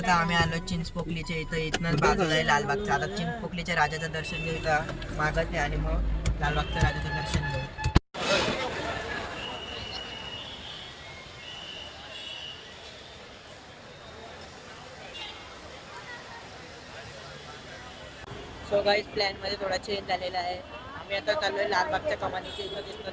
आता आम्ही आलो चिंचपोकलीच्या इथं. इथनं बाजूला आहे लालबागचा. आता चिंचपोकलीच्या राजाचं दर्शन घेऊ इथं मागत आहे आणि मग लालबागच्या राजाचं दर्शन घेऊ. सो गाईज प्लॅन मध्ये थोडा चेंज झालेला आहे. आम्ही आता चाललोय लालबागच्या कमानीच्या इथं.